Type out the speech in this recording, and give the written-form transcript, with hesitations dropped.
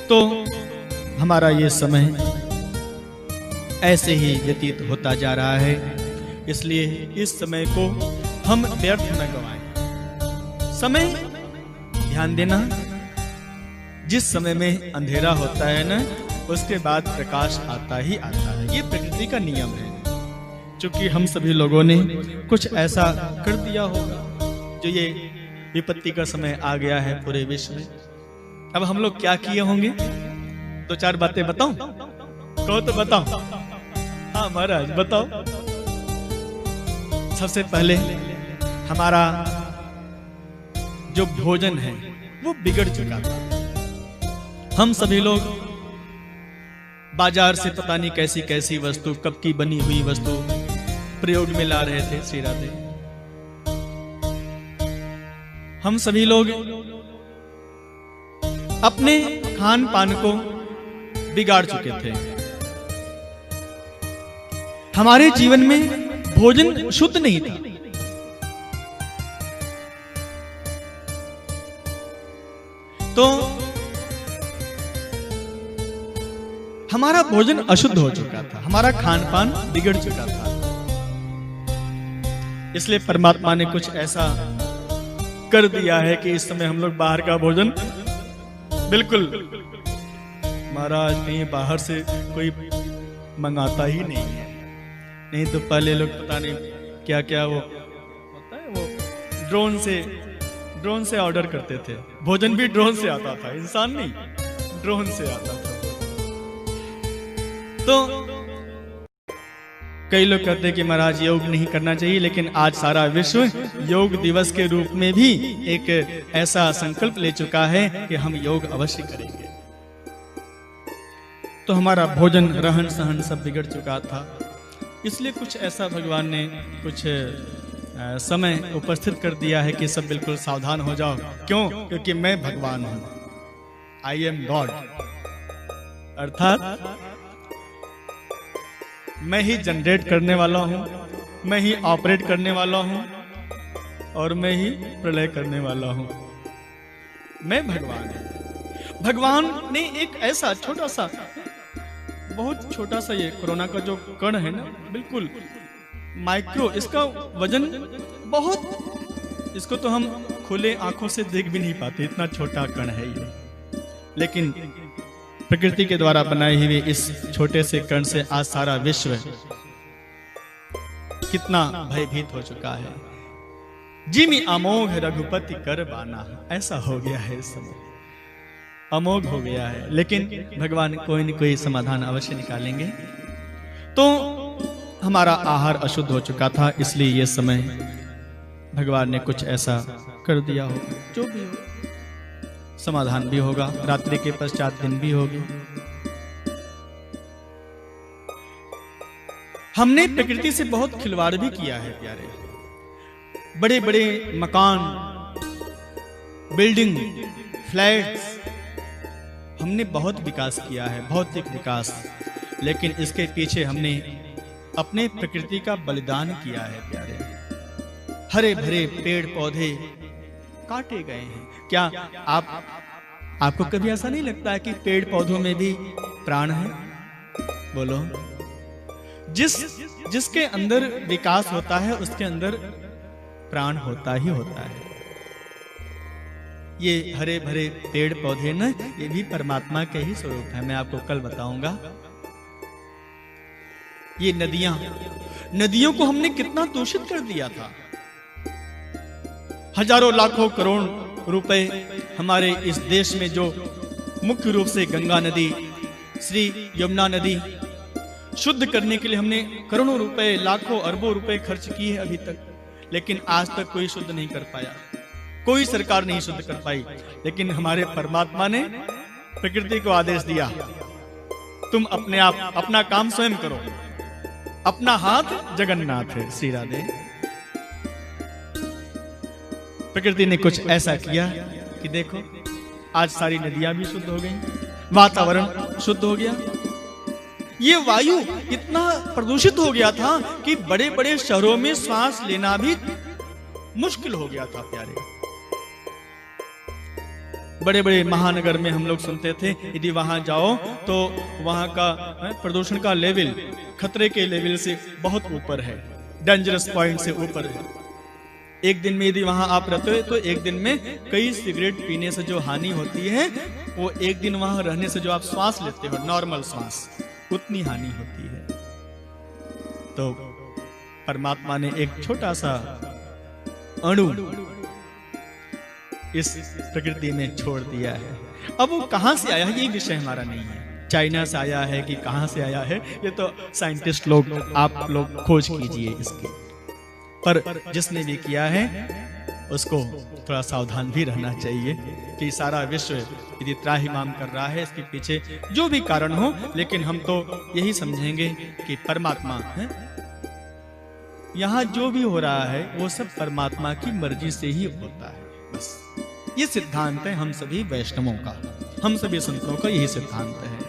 तो हमारा ये समय ऐसे ही व्यतीत होता जा रहा है, इसलिए इस समय को हम व्यर्थ न गवाएं। समय, ध्यान देना, जिस समय में अंधेरा होता है ना, उसके बाद प्रकाश आता ही आता है। ये प्रकृति का नियम है। क्योंकि हम सभी लोगों ने कुछ ऐसा कर दिया होगा जो ये विपत्ति का समय आ गया है पूरे विश्व में। अब हम लोग क्या किए होंगे, दो चार बातें बताऊं? कहो तो बताओ। हाँ महाराज बताओ। सबसे पहले हमारा जो भोजन है वो बिगड़ चुका था। हम सभी लोग बाजार से पता नहीं कैसी कैसी वस्तु, कब की बनी हुई वस्तु प्रयोग में ला रहे थे। श्री राधे। हम सभी लोग अपने खान पान को बिगाड़ चुके थे। हमारे जीवन में भोजन शुद्ध नहीं था। तो हमारा भोजन अशुद्ध हो चुका था, हमारा खान पान बिगड़ चुका था। इसलिए परमात्मा ने कुछ ऐसा कर दिया है कि इस समय हम लोग बाहर का भोजन बिल्कुल, महाराज कहीं बाहर से कोई मंगाता ही नहीं है। नहीं तो पहले लोग पता नहीं क्या क्या वो होता है, वो ड्रोन से ऑर्डर करते थे। भोजन भी ड्रोन से आता था, इंसान नहीं, ड्रोन से आता था। तो कई लोग कहते हैं कि महाराज योग नहीं करना चाहिए, लेकिन आज सारा विश्व योग दिवस के रूप में भी एक ऐसा संकल्प ले चुका है कि हम योग अवश्य करेंगे। तो हमारा भोजन, रहन सहन सब बिगड़ चुका था। इसलिए कुछ ऐसा भगवान ने कुछ समय उपस्थित कर दिया है कि सब बिल्कुल सावधान हो जाओ। क्यों? क्योंकि मैं भगवान हूं, आई एम गॉड। अर्थात मैं ही जनरेट करने वाला हूं, मैं ही ऑपरेट करने वाला हूं और मैं ही प्रलय करने वाला हूं। मैं भगवान हूं। भगवान ने एक ऐसा छोटा सा, बहुत छोटा सा, ये कोरोना का जो कण है ना, बिल्कुल माइक्रो, इसका वजन बहुत, इसको तो हम खुले आंखों से देख भी नहीं पाते, इतना छोटा कण है ये। लेकिन प्रकृति के द्वारा बनाए हुए इस छोटे से कण से आज सारा विश्व कितना भयभीत हो चुका है। जिमि अमोघ रघुपति कर बाना, ऐसा हो गया है इस समय, अमोघ हो गया है। लेकिन भगवान कोई न कोई समाधान अवश्य निकालेंगे। तो हमारा आहार अशुद्ध हो चुका था, इसलिए ये समय भगवान ने कुछ ऐसा कर दिया हो, जो भी हो समाधान भी होगा, रात्रि के पश्चात दिन भी होगी। हमने प्रकृति से बहुत खिलवाड़ भी किया है प्यारे। बड़े बड़े मकान, बिल्डिंग, फ्लैट्स, हमने बहुत विकास किया है, भौतिक विकास। लेकिन इसके पीछे हमने अपने प्रकृति का बलिदान किया है प्यारे। हरे भरे पेड़ पौधे काटे गए हैं। क्या आपको कभी ऐसा नहीं लगता है कि पेड़ पौधों में भी प्राण है? बोलो। जिसके अंदर विकास होता है उसके अंदर प्राण होता ही होता है। ये हरे भरे पेड़ पौधे ना, ये भी परमात्मा के ही स्वरूप है। मैं आपको कल बताऊंगा। ये नदियों को हमने कितना दूषित कर दिया था। हजारों लाखों करोड़ रुपए हमारे इस देश में जो मुख्य रूप से गंगा नदी, श्री यमुना नदी शुद्ध करने के लिए हमने करोड़ों रुपए, लाखों अरबों रुपए खर्च किए अभी तक, लेकिन आज तक कोई शुद्ध नहीं कर पाया, कोई सरकार नहीं शुद्ध कर पाई। लेकिन हमारे परमात्मा ने प्रकृति को आदेश दिया, तुम अपने आप अपना काम स्वयं करो, अपना हाथ जगन्नाथ है। श्री राधे। प्रकृति ने कुछ ऐसा किया कि देखो आज सारी नदियां भी शुद्ध हो गई, वातावरण शुद्ध हो गया। ये वायु इतना प्रदूषित हो गया था कि बड़े बड़े शहरों में सांस लेना भी मुश्किल हो गया था प्यारे। बड़े बड़े महानगर में हम लोग सुनते थे, यदि वहां जाओ तो वहां का प्रदूषण का लेवल खतरे के लेवल से बहुत ऊपर है, डेंजरस पॉइंट से ऊपर है। एक दिन में यदि वहां आप रहते हो तो एक दिन में कई सिगरेट पीने से जो हानि होती है, वो एक दिन वहां रहने से जो आप श्वास लेते हो, नॉर्मल श्वास, उतनी हानि होती है। तो परमात्मा ने एक छोटा सा अणु इस प्रकृति में छोड़ दिया है। अब वो कहां से आया है ये विषय हमारा नहीं है, चाइना से आया है कि कहां से आया है, ये तो साइंटिस्ट लोग, आप लोग खोज कीजिए इसकी। पर जिसने भी किया है उसको थोड़ा सावधान भी रहना चाहिए कि सारा विश्व यदि त्राहिमाम कर रहा है, इसके पीछे जो भी कारण हो, लेकिन हम तो यही समझेंगे कि परमात्मा है, यहां जो भी हो रहा है वो सब परमात्मा की मर्जी से ही होता है। बस ये सिद्धांत है हम सभी वैष्णवों का, हम सभी संतों का यही सिद्धांत है।